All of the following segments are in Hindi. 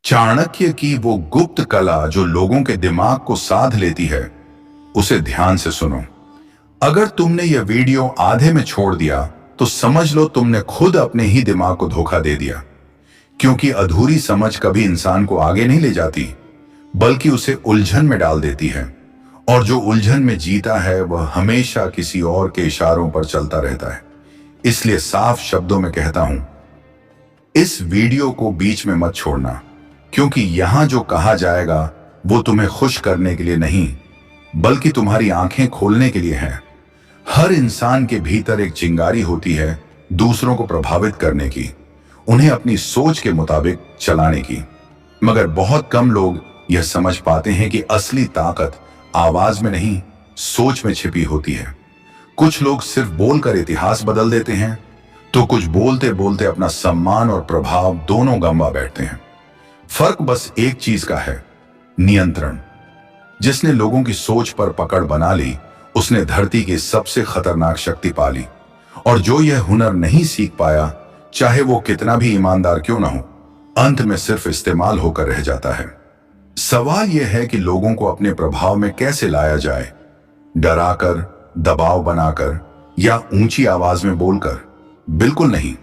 चाणक्य की वो गुप्त कला जो लोगों के दिमाग को साध लेती है, उसे ध्यान से सुनो। अगर तुमने यह वीडियो आधे में छोड़ दिया तो समझ लो तुमने खुद अपने ही दिमाग को धोखा दे दिया, क्योंकि अधूरी समझ कभी इंसान को आगे नहीं ले जाती, बल्कि उसे उलझन में डाल देती है। और जो उलझन में जीता है वह हमेशा किसी और के इशारों पर चलता रहता है। इसलिए साफ शब्दों में कहता हूं, इस वीडियो को बीच में मत छोड़ना, क्योंकि यहां जो कहा जाएगा वो तुम्हें खुश करने के लिए नहीं, बल्कि तुम्हारी आंखें खोलने के लिए है। हर इंसान के भीतर एक चिंगारी होती है दूसरों को प्रभावित करने की, उन्हें अपनी सोच के मुताबिक चलाने की। मगर बहुत कम लोग यह समझ पाते हैं कि असली ताकत आवाज में नहीं, सोच में छिपी होती है। कुछ लोग सिर्फ बोलकर इतिहास बदल देते हैं, तो कुछ बोलते बोलते अपना सम्मान और प्रभाव दोनों गंवा बैठते हैं। फर्क बस एक चीज का है, नियंत्रण। जिसने लोगों की सोच पर पकड़ बना ली, उसने धरती की सबसे खतरनाक शक्ति पा ली। और जो यह हुनर नहीं सीख पाया, चाहे वो कितना भी ईमानदार क्यों ना हो, अंत में सिर्फ इस्तेमाल होकर रह जाता है। सवाल यह है कि लोगों को अपने प्रभाव में कैसे लाया जाए, डराकर, दबाव बनाकर या ऊंची आवाज में बोलकर? बिल्कुल नहीं।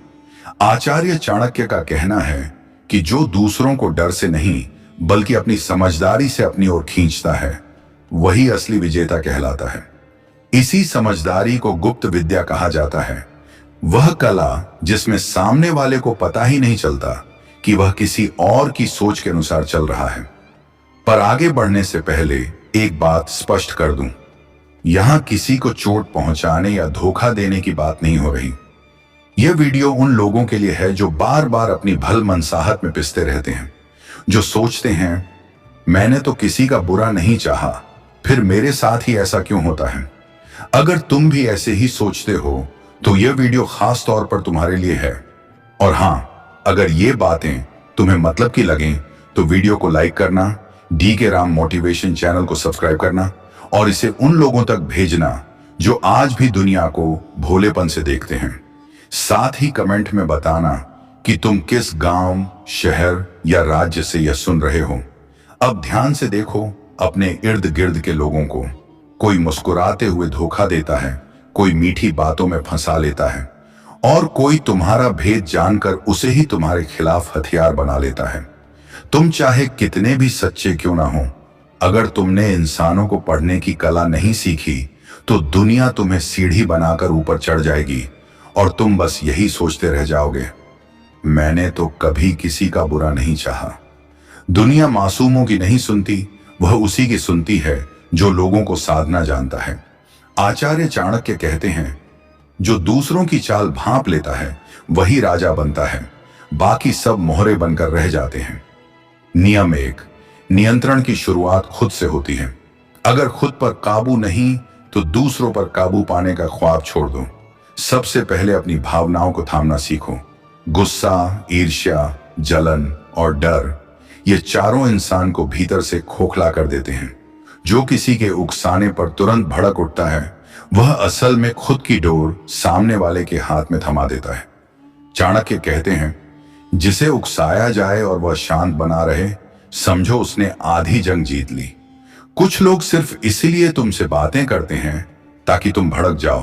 आचार्य चाणक्य का कहना है कि जो दूसरों को डर से नहीं बल्कि अपनी समझदारी से अपनी ओर खींचता है, वही असली विजेता कहलाता है। इसी समझदारी को गुप्त विद्या कहा जाता है। वह कला जिसमें सामने वाले को पता ही नहीं चलता कि वह किसी और की सोच के अनुसार चल रहा है। पर आगे बढ़ने से पहले एक बात स्पष्ट कर दूं, यहां किसी को चोट पहुंचाने या धोखा देने की बात नहीं हो रही। यह वीडियो उन लोगों के लिए है जो बार बार अपनी भल मनसाहत में पिसते रहते हैं, जो सोचते हैं मैंने तो किसी का बुरा नहीं चाहा, फिर मेरे साथ ही ऐसा क्यों होता है। अगर तुम भी ऐसे ही सोचते हो तो यह वीडियो खास तौर पर तुम्हारे लिए है। और हां, अगर ये बातें तुम्हें मतलब की लगें तो वीडियो को लाइक करना, DK राम मोटिवेशन चैनल को सब्सक्राइब करना और इसे उन लोगों तक भेजना जो आज भी दुनिया को भोलेपन से देखते हैं। साथ ही कमेंट में बताना कि तुम किस गांव, शहर या राज्य से यह सुन रहे हो। अब ध्यान से देखो अपने इर्द गिर्द के लोगों को। कोई मुस्कुराते हुए धोखा देता है, कोई मीठी बातों में फंसा लेता है, और कोई तुम्हारा भेद जानकर उसे ही तुम्हारे खिलाफ हथियार बना लेता है। तुम चाहे कितने भी सच्चे क्यों ना हो, अगर तुमने इंसानों को पढ़ने की कला नहीं सीखी तो दुनिया तुम्हें सीढ़ी बनाकर ऊपर चढ़ जाएगी और तुम बस यही सोचते रह जाओगे, मैंने तो कभी किसी का बुरा नहीं चाहा। दुनिया मासूमों की नहीं सुनती, वह उसी की सुनती है जो लोगों को साधना जानता है। आचार्य चाणक्य कहते हैं, जो दूसरों की चाल भांप लेता है वही राजा बनता है, बाकी सब मोहरे बनकर रह जाते हैं। नियम 1, नियंत्रण की शुरुआत खुद से होती है। अगर खुद पर काबू नहीं तो दूसरों पर काबू पाने का ख्वाब छोड़ दो। सबसे पहले अपनी भावनाओं को थामना सीखो। गुस्सा, ईर्ष्या, जलन और डर, ये चारों इंसान को भीतर से खोखला कर देते हैं। जो किसी के उकसाने पर तुरंत भड़क उठता है, वह असल में खुद की डोर सामने वाले के हाथ में थमा देता है। चाणक्य कहते हैं, जिसे उकसाया जाए और वह शांत बना रहे, समझो उसने आधी जंग जीत ली। कुछ लोग सिर्फ इसीलिए तुमसे बातें करते हैं ताकि तुम भड़क जाओ,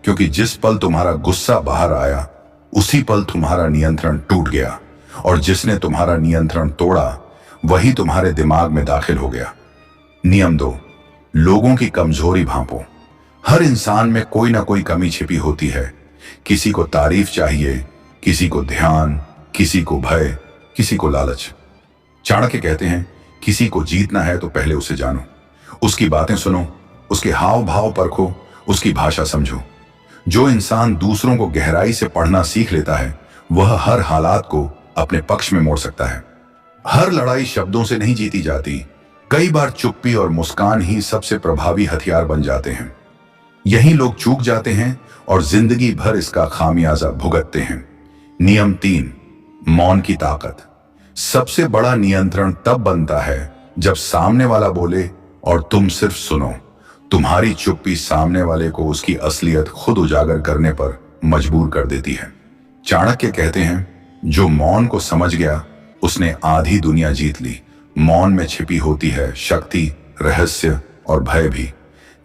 क्योंकि जिस पल तुम्हारा गुस्सा बाहर आया, उसी पल तुम्हारा नियंत्रण टूट गया, और जिसने तुम्हारा नियंत्रण तोड़ा वही तुम्हारे दिमाग में दाखिल हो गया। नियम 2, लोगों की कमजोरी भांपो। हर इंसान में कोई ना कोई कमी छिपी होती है। किसी को तारीफ चाहिए, किसी को ध्यान, किसी को भय, किसी को लालच। चाणक्य कहते हैं, किसी को जीतना है तो पहले उसे जानो, उसकी बातें सुनो, उसके हाव भाव परखो, उसकी भाषा समझो। जो इंसान दूसरों को गहराई से पढ़ना सीख लेता है, वह हर हालात को अपने पक्ष में मोड़ सकता है। हर लड़ाई शब्दों से नहीं जीती जाती, कई बार चुप्पी और मुस्कान ही सबसे प्रभावी हथियार बन जाते हैं। यही लोग चूक जाते हैं और जिंदगी भर इसका खामियाजा भुगतते हैं। नियम 3, मौन की ताकत। सबसे बड़ा नियंत्रण तब बनता है जब सामने वाला बोले और तुम सिर्फ सुनो। तुम्हारी चुप्पी सामने वाले को उसकी असलियत खुद उजागर करने पर मजबूर कर देती है। चाणक्य कहते हैं, जो मौन को समझ गया उसने आधी दुनिया जीत ली। मौन में छिपी होती है शक्ति, रहस्य और भय भी।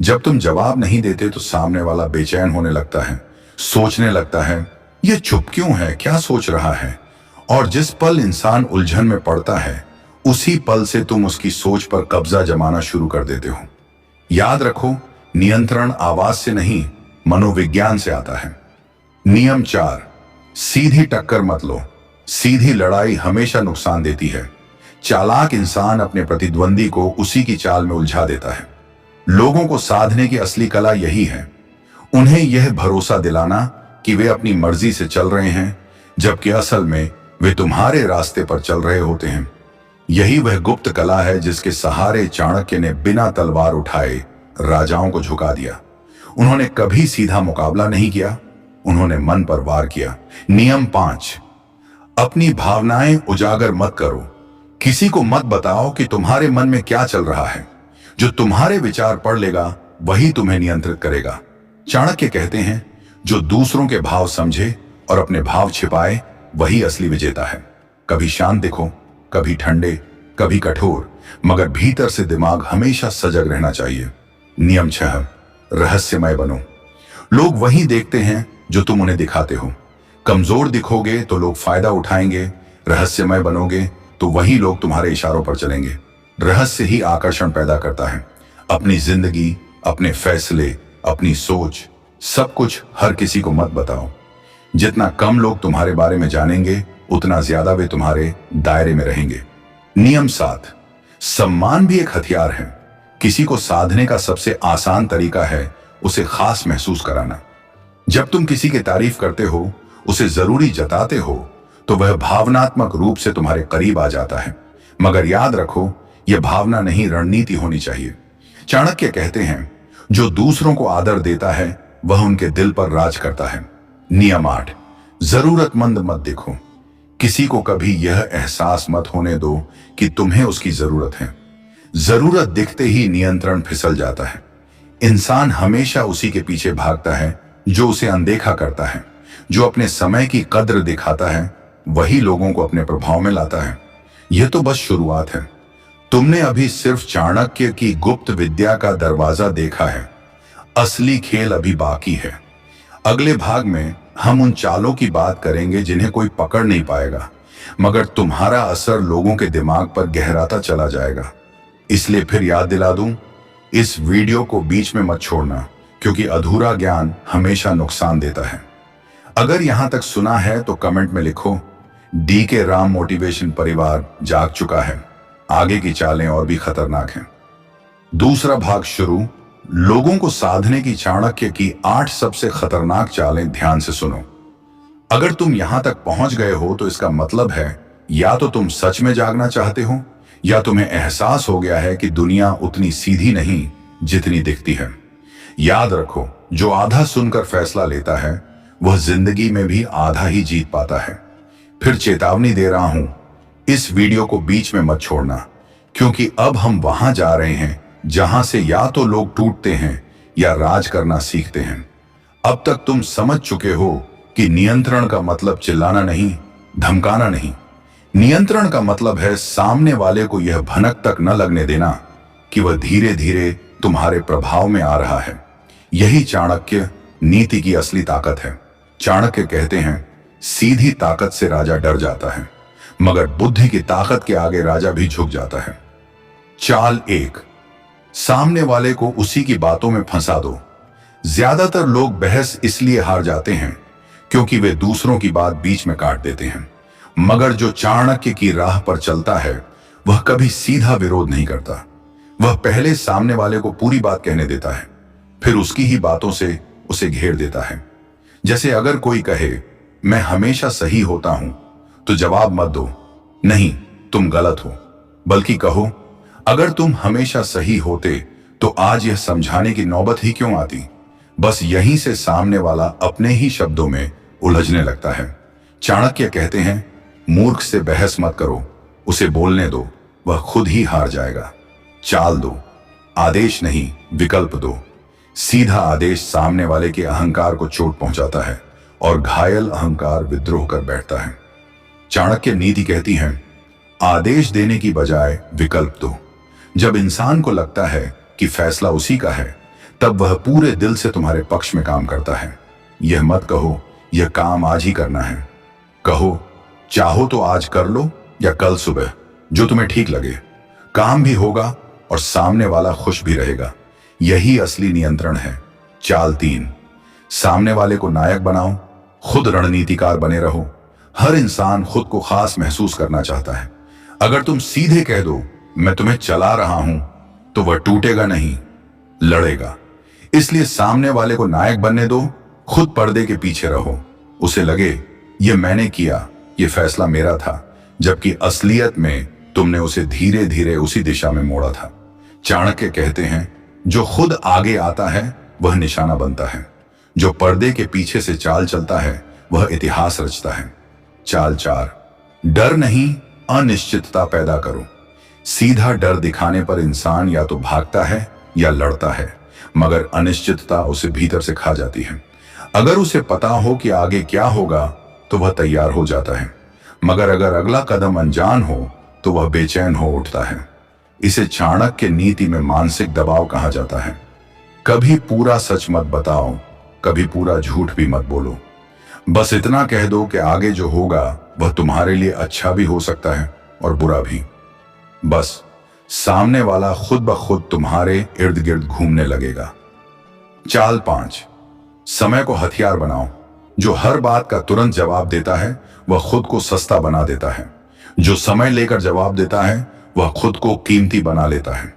जब तुम जवाब नहीं देते तो सामने वाला बेचैन होने लगता है, सोचने लगता है ये चुप क्यों है, क्या सोच रहा है। और जिस पल इंसान उलझन में पड़ता है उसी पल से तुम उसकी सोच पर कब्जा जमाना शुरू कर देते हो। याद रखो, नियंत्रण आवाज से नहीं, मनोविज्ञान से आता है। नियम 4, सीधी टक्कर मत लो। सीधी लड़ाई हमेशा नुकसान देती है। चालाक इंसान अपने प्रतिद्वंदी को उसी की चाल में उलझा देता है। लोगों को साधने की असली कला यही है, उन्हें यह भरोसा दिलाना कि वे अपनी मर्जी से चल रहे हैं, जबकि असल में वे तुम्हारे रास्ते पर चल रहे होते हैं। यही वह गुप्त कला है जिसके सहारे चाणक्य ने बिना तलवार उठाए राजाओं को झुका दिया। उन्होंने कभी सीधा मुकाबला नहीं किया, उन्होंने मन पर वार किया। नियम 5, अपनी भावनाएं उजागर मत करो। किसी को मत बताओ कि तुम्हारे मन में क्या चल रहा है। जो तुम्हारे विचार पढ़ लेगा वही तुम्हें नियंत्रित करेगा। चाणक्य कहते हैं, जो दूसरों के भाव समझे और अपने भाव छिपाए वही असली विजेता है। कभी शांत दिखो, कभी ठंडे, कभी कठोर, मगर भीतर से दिमाग हमेशा सजग रहना चाहिए। नियम 6, रहस्यमय बनो। लोग वही देखते हैं जो तुम उन्हें दिखाते हो। कमजोर दिखोगे तो लोग फायदा उठाएंगे, रहस्यमय बनोगे तो वही लोग तुम्हारे इशारों पर चलेंगे। रहस्य ही आकर्षण पैदा करता है। अपनी जिंदगी, अपने फैसले, अपनी सोच, सब कुछ हर किसी को मत बताओ। जितना कम लोग तुम्हारे बारे में जानेंगे उतना ज्यादा वे तुम्हारे दायरे में रहेंगे। नियम 7, सम्मान भी एक हथियार है। किसी को साधने का सबसे आसान तरीका है उसे खास महसूस कराना। जब तुम किसी की तारीफ करते हो, उसे जरूरी जताते हो, तो वह भावनात्मक रूप से तुम्हारे करीब आ जाता है। मगर याद रखो, यह भावना नहीं, रणनीति होनी चाहिए। चाणक्य कहते हैं, जो दूसरों को आदर देता है वह उनके दिल पर राज करता है। नियम 8, जरूरतमंद मत देखो। किसी को कभी यह एहसास मत होने दो कि तुम्हें उसकी जरूरत है। जरूरत दिखते ही नियंत्रण फिसल जाता है। इंसान हमेशा उसी के पीछे भागता है जो उसे अनदेखा करता है। जो अपने समय की कद्र दिखाता है वही लोगों को अपने प्रभाव में लाता है। यह तो बस शुरुआत है। तुमने अभी सिर्फ चाणक्य की गुप्त विद्या का दरवाजा देखा है, असली खेल अभी बाकी है। अगले भाग में हम उन चालों की बात करेंगे जिन्हें कोई पकड़ नहीं पाएगा, मगर तुम्हारा असर लोगों के दिमाग पर गहराता चला जाएगा। इसलिए फिर याद दिला दूं, इस वीडियो को बीच में मत छोड़ना, क्योंकि अधूरा ज्ञान हमेशा नुकसान देता है। अगर यहां तक सुना है तो कमेंट में लिखो, डी के राम मोटिवेशन परिवार जाग चुका है, आगे की चालें और भी खतरनाक हैं। दूसरा भाग शुरू। लोगों को साधने की चाणक्य की 8 सबसे खतरनाक चालें ध्यान से सुनो। अगर तुम यहां तक पहुंच गए हो तो इसका मतलब है या तो तुम सच में जागना चाहते हो या तुम्हें एहसास हो गया है कि दुनिया उतनी सीधी नहीं जितनी दिखती है। याद रखो, जो आधा सुनकर फैसला लेता है वह जिंदगी में भी आधा ही जीत पाता है। फिर चेतावनी दे रहा हूं, इस वीडियो को बीच में मत छोड़ना, क्योंकि अब हम वहां जा रहे हैं जहां से या तो लोग टूटते हैं या राज करना सीखते हैं। अब तक तुम समझ चुके हो कि नियंत्रण का मतलब चिल्लाना नहीं, धमकाना नहीं। नियंत्रण का मतलब है सामने वाले को यह भनक तक न लगने देना कि वह धीरे धीरे तुम्हारे प्रभाव में आ रहा है। यही चाणक्य नीति की असली ताकत है। चाणक्य कहते हैं, सीधी ताकत से राजा डर जाता है, मगर बुद्धि की ताकत के आगे राजा भी झुक जाता है। चाल 1, सामने वाले को उसी की बातों में फंसा दो। ज्यादातर लोग बहस इसलिए हार जाते हैं क्योंकि वे दूसरों की बात बीच में काट देते हैं, मगर जो चाणक्य की राह पर चलता है वह कभी सीधा विरोध नहीं करता। वह पहले सामने वाले को पूरी बात कहने देता है, फिर उसकी ही बातों से उसे घेर देता है। जैसे अगर कोई कहे, मैं हमेशा सही होता हूं, तो जवाब मत दो, नहीं तुम गलत हो, बल्कि कहो, अगर तुम हमेशा सही होते तो आज यह समझाने की नौबत ही क्यों आती। बस यहीं से सामने वाला अपने ही शब्दों में उलझने लगता है। चाणक्य कहते हैं, मूर्ख से बहस मत करो, उसे बोलने दो, वह खुद ही हार जाएगा। चाल दो, आदेश नहीं विकल्प दो। सीधा आदेश सामने वाले के अहंकार को चोट पहुंचाता है और घायल अहंकार विद्रोह कर बैठता है। चाणक्य नीति कहती है, आदेश देने की बजाय विकल्प दो। जब इंसान को लगता है कि फैसला उसी का है, तब वह पूरे दिल से तुम्हारे पक्ष में काम करता है। यह मत कहो यह काम आज ही करना है। कहो चाहो तो आज कर लो या कल सुबह, जो तुम्हें ठीक लगे। काम भी होगा और सामने वाला खुश भी रहेगा। यही असली नियंत्रण है। चाल 3, सामने वाले को नायक बनाओ, खुद रणनीतिकार बने रहो। हर इंसान खुद को खास महसूस करना चाहता है। अगर तुम सीधे कह दो मैं तुम्हें चला रहा हूं, तो वह टूटेगा नहीं, लड़ेगा। इसलिए सामने वाले को नायक बनने दो, खुद पर्दे के पीछे रहो। उसे लगे ये मैंने किया, ये फैसला मेरा था, जबकि असलियत में तुमने उसे धीरे धीरे उसी दिशा में मोड़ा था। चाणक्य कहते हैं जो खुद आगे आता है वह निशाना बनता है, जो पर्दे के पीछे से चाल चलता है वह इतिहास रचता है। चाल 4, डर नहीं अनिश्चितता पैदा करो। सीधा डर दिखाने पर इंसान या तो भागता है या लड़ता है, मगर अनिश्चितता उसे भीतर से खा जाती है। अगर उसे पता हो कि आगे क्या होगा तो वह तैयार हो जाता है, मगर अगर अगला कदम अनजान हो तो वह बेचैन हो उठता है। इसे चाणक्य नीति में मानसिक दबाव कहा जाता है। कभी पूरा सच मत बताओ, कभी पूरा झूठ भी मत बोलो। बस इतना कह दो कि आगे जो होगा वह तुम्हारे लिए अच्छा भी हो सकता है और बुरा भी। बस सामने वाला खुद ब खुद तुम्हारे इर्द गिर्द घूमने लगेगा। चाल 5, समय को हथियार बनाओ। जो हर बात का तुरंत जवाब देता है वह खुद को सस्ता बना देता है। जो समय लेकर जवाब देता है वह खुद को कीमती बना लेता है।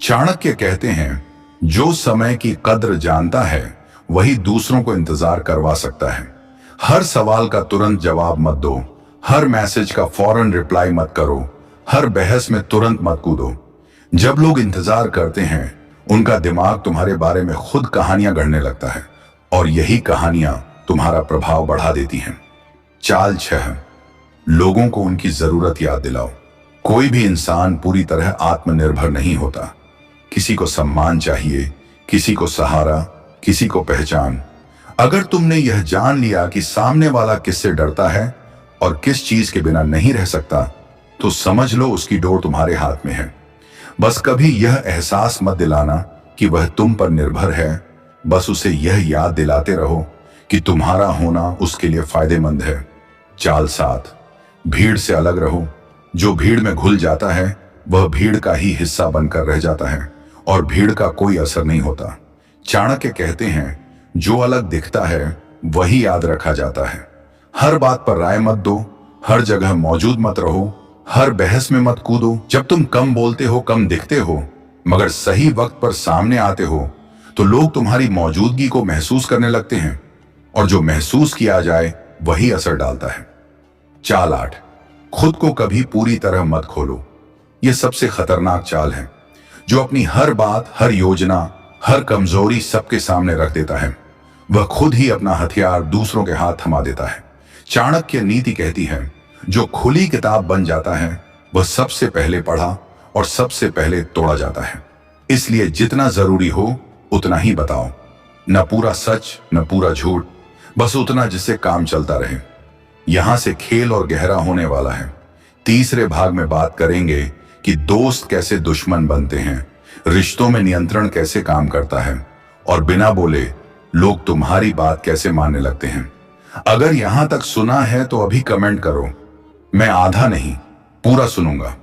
चाणक्य कहते हैं जो समय की कद्र जानता है वही दूसरों को इंतजार करवा सकता है। हर सवाल का तुरंत जवाब मत दो, हर मैसेज का फौरन रिप्लाई मत करो, हर बहस में तुरंत मत कूदो। जब लोग इंतजार करते हैं उनका दिमाग तुम्हारे बारे में खुद कहानियां गढ़ने लगता है और यही कहानियां तुम्हारा प्रभाव बढ़ा देती हैं। चाल 6, लोगों को उनकी जरूरत याद दिलाओ। कोई भी इंसान पूरी तरह आत्मनिर्भर नहीं होता। किसी को सम्मान चाहिए, किसी को सहारा, किसी को पहचान। अगर तुमने यह जान लिया कि सामने वाला किससे डरता है और किस चीज के बिना नहीं रह सकता, तो समझ लो उसकी डोर तुम्हारे हाथ में है। बस कभी यह एहसास मत दिलाना कि वह तुम पर निर्भर है। बस उसे यह याद दिलाते रहो कि तुम्हारा होना उसके लिए फायदेमंद है। चाल 7, भीड़ से अलग रहो। जो भीड़ में घुल जाता है वह भीड़ का ही हिस्सा बनकर रह जाता है और भीड़ का कोई असर नहीं होता। चाणक्य कहते हैं जो अलग दिखता है वही याद रखा जाता है। हर बात पर राय मत दो, हर जगह मौजूद मत रहो, हर बहस में मत कूदो। जब तुम कम बोलते हो, कम दिखते हो, मगर सही वक्त पर सामने आते हो, तो लोग तुम्हारी मौजूदगी को महसूस करने लगते हैं और जो महसूस किया जाए वही असर डालता है। चाल 8, खुद को कभी पूरी तरह मत खोलो। यह सबसे खतरनाक चाल है। जो अपनी हर बात, हर योजना, हर कमजोरी सबके सामने रख देता है वह खुद ही अपना हथियार दूसरों के हाथ थमा देता है। चाणक्य नीति कहती है जो खुली किताब बन जाता है वह सबसे पहले पढ़ा और सबसे पहले तोड़ा जाता है। इसलिए जितना जरूरी हो उतना ही बताओ, न पूरा सच न पूरा झूठ, बस उतना जिससे काम चलता रहे। यहां से खेल और गहरा होने वाला है। तीसरे भाग में बात करेंगे कि दोस्त कैसे दुश्मन बनते हैं, रिश्तों में नियंत्रण कैसे काम करता है और बिना बोले लोग तुम्हारी बात कैसे मानने लगते हैं। अगर यहां तक सुना है तो अभी कमेंट करो, मैं आधा नहीं पूरा सुनूंगा।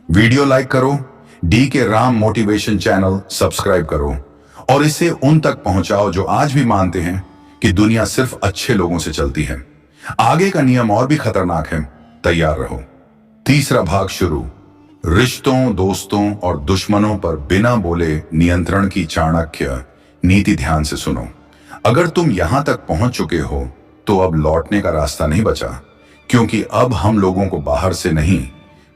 वीडियो लाइक करो, DK Ram motivation channel subscribe करो और इसे उन तक पहुंचाओ जो आज भी मानते हैं कि दुनिया सिर्फ अच्छे लोगों से चलती है। आगे का नियम और भी खतरनाक है, तैयार रहो। तीसरा भाग शुरू। रिश्तों, दोस्तों और दुश्मनों पर बिना बोले नियंत्रण की चाणक्य नीति ध्यान से सुनो। अगर तुम यहां तक पहुंच चुके हो तो अब लौटने का रास्ता नहीं बचा, क्योंकि अब हम लोगों को बाहर से नहीं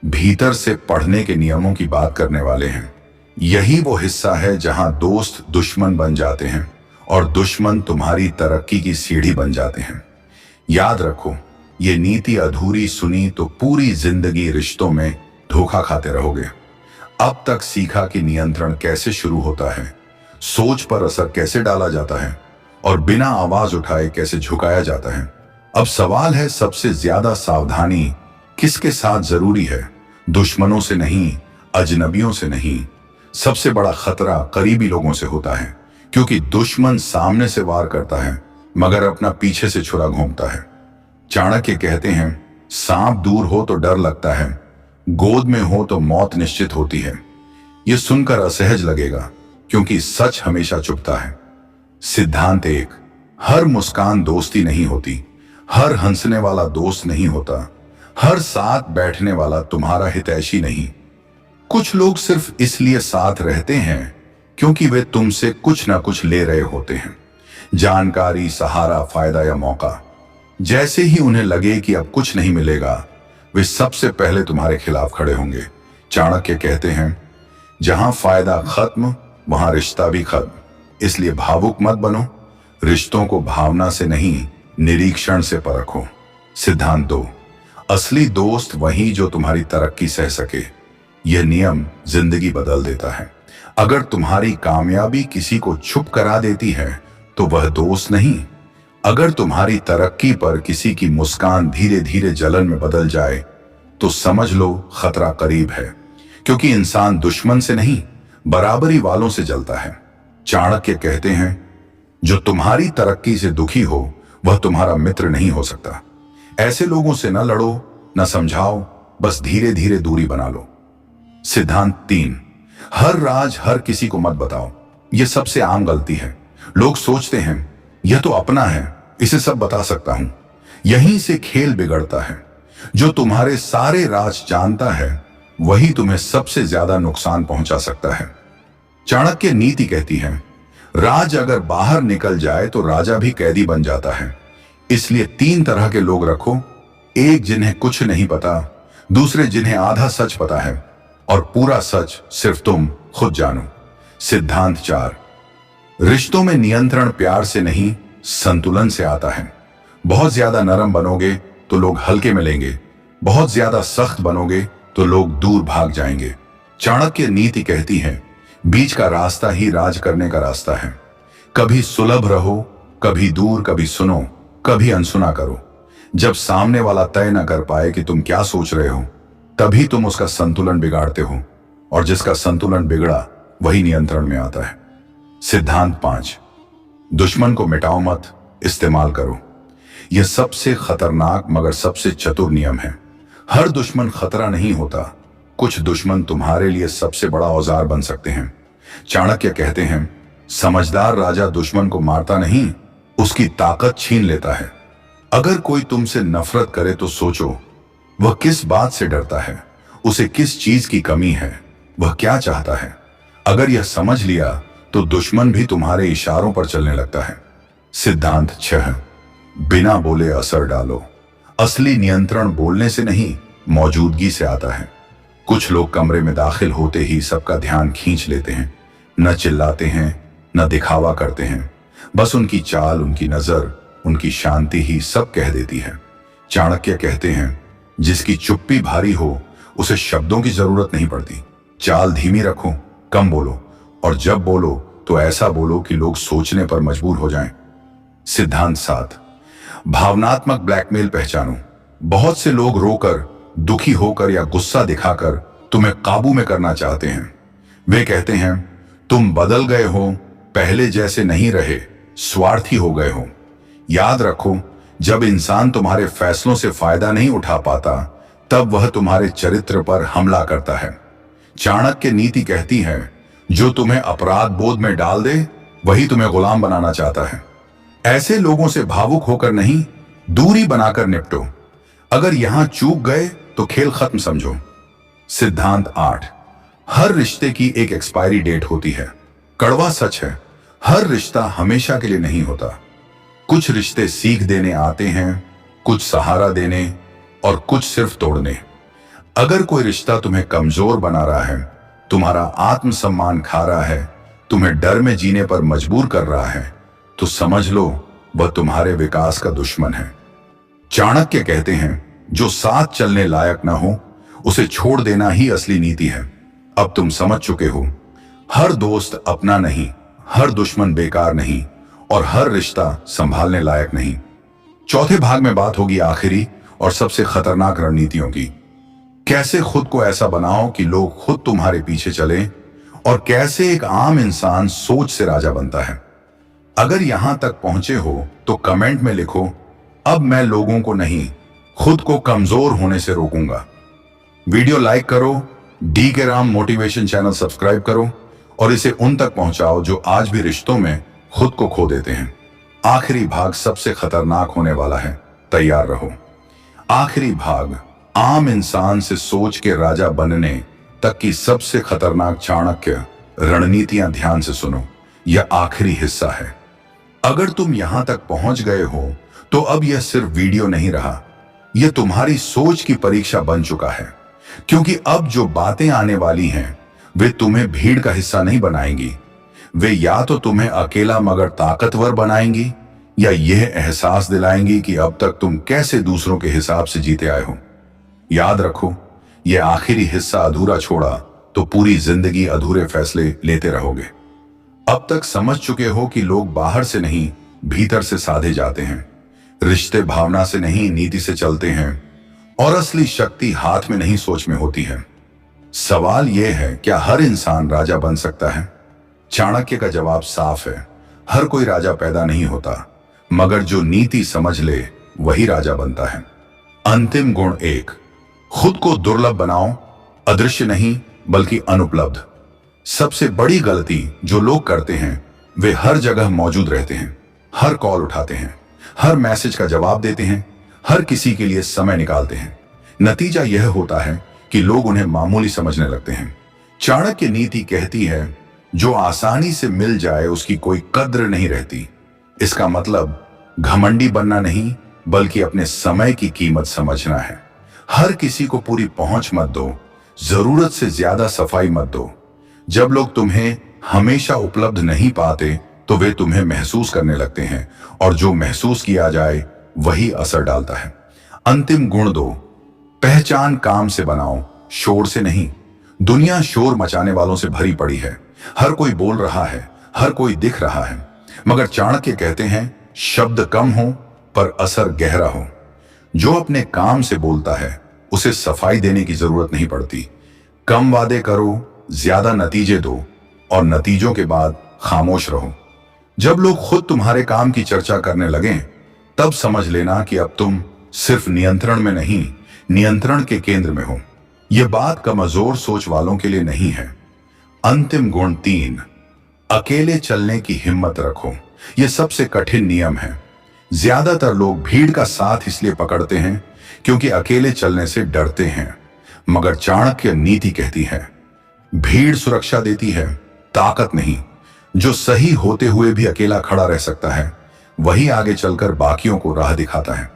भीतर से पढ़ने के नियमों की बात करने वाले हैं। यही वो हिस्सा है जहां दोस्त दुश्मन बन जाते हैं और दुश्मन तुम्हारी तरक्की की सीढ़ी बन जाते हैं। याद रखो, ये नीति अधूरी सुनी तो पूरी जिंदगी रिश्तों में धोखा खाते रहोगे। अब तक सीखा कि नियंत्रण कैसे शुरू होता है, सोच पर असर कैसे डाला जाता है और बिना आवाज उठाए कैसे झुकाया जाता है। अब सवाल है सबसे ज्यादा सावधानी किसके साथ जरूरी है, दुश्मनों से नहीं, अजनबियों से नहीं। सबसे बड़ा खतरा करीबी लोगों से होता है, क्योंकि दुश्मन सामने से वार करता है मगर अपना पीछे से छुरा घोंपता है। चाणक्य कहते हैं, सांप दूर हो तो डर लगता है, गोद में हो तो मौत निश्चित होती है। यह सुनकर असहज लगेगा, क्योंकि सच हमेशा चुपता है। सिद्धांत 1, हर मुस्कान दोस्ती नहीं होती, हर हंसने वाला दोस्त नहीं होता, हर साथ बैठने वाला तुम्हारा हितैषी नहीं। कुछ लोग सिर्फ इसलिए साथ रहते हैं क्योंकि वे तुमसे कुछ ना कुछ ले रहे होते हैं, जानकारी, सहारा, फायदा या मौका। जैसे ही उन्हें लगे कि अब कुछ नहीं मिलेगा, वे सबसे पहले तुम्हारे खिलाफ खड़े होंगे। चाणक्य कहते हैं, जहां फायदा खत्म वहां रिश्ता भी खत्म। इसलिए भावुक मत बनो, रिश्तों को भावना से नहीं, निरीक्षण से परखो। सिद्धांत 2, असली दोस्त वही जो तुम्हारी तरक्की सह सके। यह नियम जिंदगी बदल देता है। अगर तुम्हारी कामयाबी किसी को चुप करा देती है तो वह दोस्त नहीं। अगर तुम्हारी तरक्की पर किसी की मुस्कान धीरे धीरे जलन में बदल जाए तो समझ लो खतरा करीब है, क्योंकि इंसान दुश्मन से नहीं, बराबरी वालों से जलता है। चाणक्य कहते हैं, जो तुम्हारी तरक्की से दुखी हो वह तुम्हारा मित्र नहीं हो सकता। ऐसे लोगों से न लड़ो, न समझाओ, बस धीरे धीरे दूरी बना लो। सिद्धांत 3, हर राज हर किसी को मत बताओ। यह सबसे आम गलती है। लोग सोचते हैं यह तो अपना है, इसे सब बता सकता हूं। यहीं से खेल बिगड़ता है। जो तुम्हारे सारे राज जानता है वही तुम्हें सबसे ज्यादा नुकसान पहुंचा सकता है। चाणक्य नीति कहती है, राज अगर बाहर निकल जाए तो राजा भी कैदी बन जाता है। इसलिए 3 तरह के लोग रखो, एक जिन्हें कुछ नहीं पता, दूसरे जिन्हें आधा सच पता है, और पूरा सच सिर्फ तुम खुद जानो। सिद्धांत 4, रिश्तों में नियंत्रण प्यार से नहीं, संतुलन से आता है। बहुत ज्यादा नरम बनोगे तो लोग हल्के में लेंगे, बहुत ज्यादा सख्त बनोगे तो लोग दूर भाग जाएंगे। चाणक्य नीति कहती है, बीच का रास्ता ही राज करने का रास्ता है। कभी सुलभ रहो, कभी दूर, कभी सुनो, कभी अनसुना करो। जब सामने वाला तय न कर पाए कि तुम क्या सोच रहे हो, तभी तुम उसका संतुलन बिगाड़ते हो, और जिसका संतुलन बिगड़ा वही नियंत्रण में आता है। सिद्धांत 5, दुश्मन को मिटाओ मत, इस्तेमाल करो। यह सबसे खतरनाक मगर सबसे चतुर नियम है। हर दुश्मन खतरा नहीं होता, कुछ दुश्मन तुम्हारे लिए सबसे बड़ा औजार बन सकते हैं। चाणक्य कहते हैं, समझदार राजा दुश्मन को मारता नहीं, उसकी ताकत छीन लेता है। अगर कोई तुमसे नफरत करे तो सोचो, वह किस बात से डरता है, उसे किस चीज की कमी है, वह क्या चाहता है। अगर यह समझ लिया तो दुश्मन भी तुम्हारे इशारों पर चलने लगता है। सिद्धांत 6, बिना बोले असर डालो। असली नियंत्रण बोलने से नहीं, मौजूदगी से आता है। कुछ लोग कमरे में दाखिल होते ही सबका ध्यान खींच लेते हैं, न चिल्लाते हैं, न दिखावा करते हैं। बस उनकी चाल, उनकी नजर, उनकी शांति ही सब कह देती है। चाणक्य कहते हैं, जिसकी चुप्पी भारी हो उसे शब्दों की जरूरत नहीं पड़ती। चाल धीमी रखो, कम बोलो, और जब बोलो तो ऐसा बोलो कि लोग सोचने पर मजबूर हो जाएं। सिद्धांत 7, भावनात्मक ब्लैकमेल पहचानो। बहुत से लोग रोकर, दुखी होकर या गुस्सा दिखाकर तुम्हें काबू में करना चाहते हैं। वे कहते हैं, तुम बदल गए हो, पहले जैसे नहीं रहे, स्वार्थी हो गए हो। याद रखो, जब इंसान तुम्हारे फैसलों से फायदा नहीं उठा पाता तब वह तुम्हारे चरित्र पर हमला करता है। चाणक्य नीति कहती है, जो तुम्हें अपराध बोध में डाल दे वही तुम्हें गुलाम बनाना चाहता है। ऐसे लोगों से भावुक होकर नहीं, दूरी बनाकर निपटो। अगर यहां चूक गए तो खेल खत्म समझो। सिद्धांत 8, हर रिश्ते की एक एक्सपायरी डेट होती है। कड़वा सच है, हर रिश्ता हमेशा के लिए नहीं होता। कुछ रिश्ते सीख देने आते हैं, कुछ सहारा देने, और कुछ सिर्फ तोड़ने। अगर कोई रिश्ता तुम्हें कमजोर बना रहा है, तुम्हारा आत्मसम्मान खा रहा है, तुम्हें डर में जीने पर मजबूर कर रहा है, तो समझ लो वह तुम्हारे विकास का दुश्मन है। चाणक्य कहते हैं, जो साथ चलने लायक ना हो उसे छोड़ देना ही असली नीति है। अब तुम समझ चुके हो, हर दोस्त अपना नहीं, हर दुश्मन बेकार नहीं, और हर रिश्ता संभालने लायक नहीं। चौथे भाग में बात होगी आखिरी और सबसे खतरनाक रणनीतियों की। कैसे खुद को ऐसा बनाओ कि लोग खुद तुम्हारे पीछे चलें, और कैसे एक आम इंसान सोच से राजा बनता है। अगर यहां तक पहुंचे हो तो कमेंट में लिखो, अब मैं लोगों को नहीं, खुद को कमजोर होने से रोकूंगा। वीडियो लाइक करो, डी के राम मोटिवेशन चैनल सब्सक्राइब करो और इसे उन तक पहुंचाओ जो आज भी रिश्तों में खुद को खो देते हैं। आखिरी भाग सबसे खतरनाक होने वाला है, तैयार रहो। आखिरी भाग आम इंसान से सोच के राजा बनने तक की सबसे खतरनाक चाणक्य रणनीतियां ध्यान से सुनो। यह आखिरी हिस्सा है। अगर तुम यहां तक पहुंच गए हो तो अब यह सिर्फ वीडियो नहीं रहा, यह तुम्हारी सोच की परीक्षा बन चुका है। क्योंकि अब जो बातें आने वाली हैं वे तुम्हें भीड़ का हिस्सा नहीं बनाएंगी। वे या तो तुम्हें अकेला मगर ताकतवर बनाएंगी, या यह एहसास दिलाएंगी कि अब तक तुम कैसे दूसरों के हिसाब से जीते आए हो। याद रखो, यह आखिरी हिस्सा अधूरा छोड़ा तो पूरी जिंदगी अधूरे फैसले लेते रहोगे। अब तक समझ चुके हो कि लोग बाहर से नहीं, भीतर से साधे जाते हैं। रिश्ते भावना से नहीं, नीति से चलते हैं, और असली शक्ति हाथ में नहीं, सोच में होती है। सवाल यह है, क्या हर इंसान राजा बन सकता है? चाणक्य का जवाब साफ है, हर कोई राजा पैदा नहीं होता, मगर जो नीति समझ ले वही राजा बनता है। अंतिम गुण 1, खुद को दुर्लभ बनाओ, अदृश्य नहीं बल्कि अनुपलब्ध। सबसे बड़ी गलती जो लोग करते हैं, वे हर जगह मौजूद रहते हैं, हर कॉल उठाते हैं, हर मैसेज का जवाब देते हैं, हर किसी के लिए समय निकालते हैं। नतीजा यह होता है कि लोग उन्हें मामूली समझने लगते हैं। चाणक्य नीति कहती है, जो आसानी से मिल जाए उसकी कोई कद्र नहीं रहती। इसका मतलब घमंडी बनना नहीं बल्कि अपने समय की कीमत समझना है। हर किसी को पूरी पहुंच मत दो, जरूरत से ज्यादा सफाई मत दो। जब लोग तुम्हें हमेशा उपलब्ध नहीं पाते तो वे तुम्हें महसूस करने लगते हैं, और जो महसूस किया जाए वही असर डालता है। अंतिम गुण 2, पहचान काम से बनाओ, शोर से नहीं। दुनिया शोर मचाने वालों से भरी पड़ी है। हर कोई बोल रहा है, हर कोई दिख रहा है, मगर चाणक्य कहते हैं, शब्द कम हो पर असर गहरा हो। जो अपने काम से बोलता है उसे सफाई देने की जरूरत नहीं पड़ती। कम वादे करो, ज्यादा नतीजे दो, और नतीजों के बाद खामोश रहो। जब लोग खुद तुम्हारे काम की चर्चा करने लगें, तब समझ लेना कि अब तुम सिर्फ नियंत्रण में नहीं, नियंत्रण के केंद्र में हो। यह बात कमजोर सोच वालों के लिए नहीं है। अंतिम गुण 3, अकेले चलने की हिम्मत रखो। यह सबसे कठिन नियम है। ज्यादातर लोग भीड़ का साथ इसलिए पकड़ते हैं क्योंकि अकेले चलने से डरते हैं, मगर चाणक्य नीति कहती है, भीड़ सुरक्षा देती है, ताकत नहीं। जो सही होते हुए भी अकेला खड़ा रह सकता है, वही आगे चलकर बाकियों को राह दिखाता है।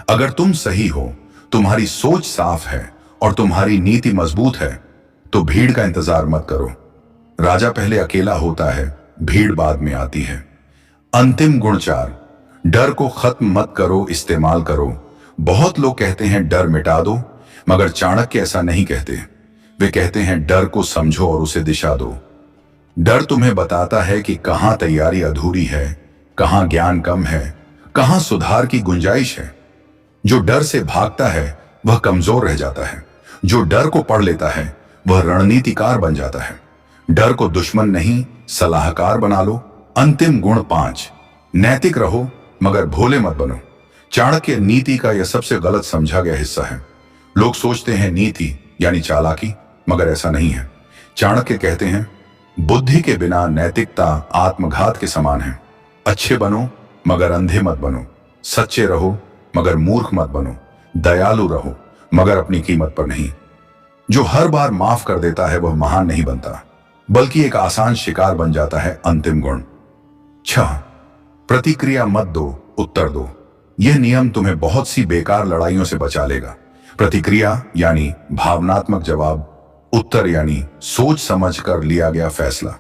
अगर तुम सही हो, तुम्हारी सोच साफ है और तुम्हारी नीति मजबूत है, तो भीड़ का इंतजार मत करो। राजा पहले अकेला होता है, भीड़ बाद में आती है। अंतिम गुण 4, डर को खत्म मत करो, इस्तेमाल करो। बहुत लोग कहते हैं डर मिटा दो, मगर चाणक्य ऐसा नहीं कहते। वे कहते हैं डर को समझो और उसे दिशा दो। डर तुम्हें बताता है कि कहां तैयारी अधूरी है, कहां ज्ञान कम है, कहां सुधार की गुंजाइश है। जो डर से भागता है वह कमजोर रह जाता है। जो डर को पढ़ लेता है वह रणनीतिकार बन जाता है। डर को दुश्मन नहीं, सलाहकार बना लो। अंतिम गुण 5, नैतिक रहो मगर भोले मत बनो। चाणक्य नीति का यह सबसे गलत समझा गया हिस्सा है। लोग सोचते हैं नीति यानी चालाकी, मगर ऐसा नहीं है। चाणक्य कहते हैं, बुद्धि के बिना नैतिकता आत्मघात के समान है। अच्छे बनो मगर अंधे मत बनो। सच्चे रहो मगर मूर्ख मत बनो। दयालु रहो मगर अपनी कीमत पर नहीं। जो हर बार माफ कर देता है वह महान नहीं बनता, बल्कि एक आसान शिकार बन जाता है। अंतिम गुण 6, प्रतिक्रिया मत दो, उत्तर दो। यह नियम तुम्हें बहुत सी बेकार लड़ाइयों से बचा लेगा। प्रतिक्रिया यानी भावनात्मक जवाब, उत्तर यानी सोच समझ कर लिया गया फैसला।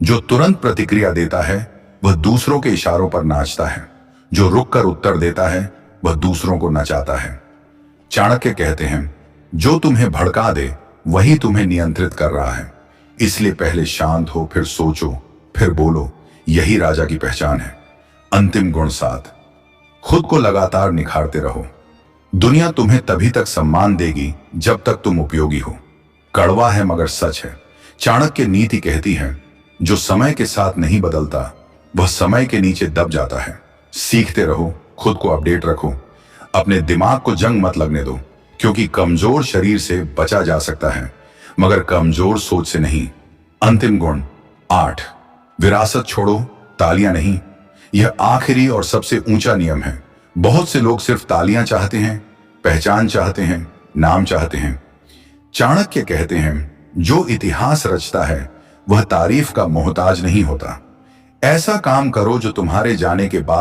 जो तुरंत प्रतिक्रिया देता है वह दूसरों के इशारों पर नाचता है। जो रुक कर उत्तर देता है वह दूसरों को नचाता है। चाणक्य कहते हैं, जो तुम्हें भड़का दे वही तुम्हें नियंत्रित कर रहा है। इसलिए पहले शांत हो, फिर सोचो, फिर बोलो। यही राजा की पहचान है। अंतिम गुण 7, खुद को लगातार निखारते रहो। दुनिया तुम्हें तभी तक सम्मान देगी जब तक तुम उपयोगी हो। कड़वा है मगर सच है। चाणक्य नीति कहती है, जो समय के साथ नहीं बदलता वह समय के नीचे दब जाता है। सीखते रहो, खुद को अपडेट रखो, अपने दिमाग को जंग मत लगने दो, क्योंकि कमजोर शरीर से बचा जा सकता है मगर कमजोर सोच से नहीं। अंतिम गुण 8, विरासत छोड़ो, तालियां नहीं। यह आखिरी और सबसे ऊंचा नियम है। बहुत से लोग सिर्फ तालियां चाहते हैं, पहचान चाहते हैं, नाम चाहते हैं। चाणक्य कहते हैं, जो इतिहास रचता है वह तारीफ का मोहताज नहीं होता। ऐसा काम करो जो तुम्हारे जाने के बाद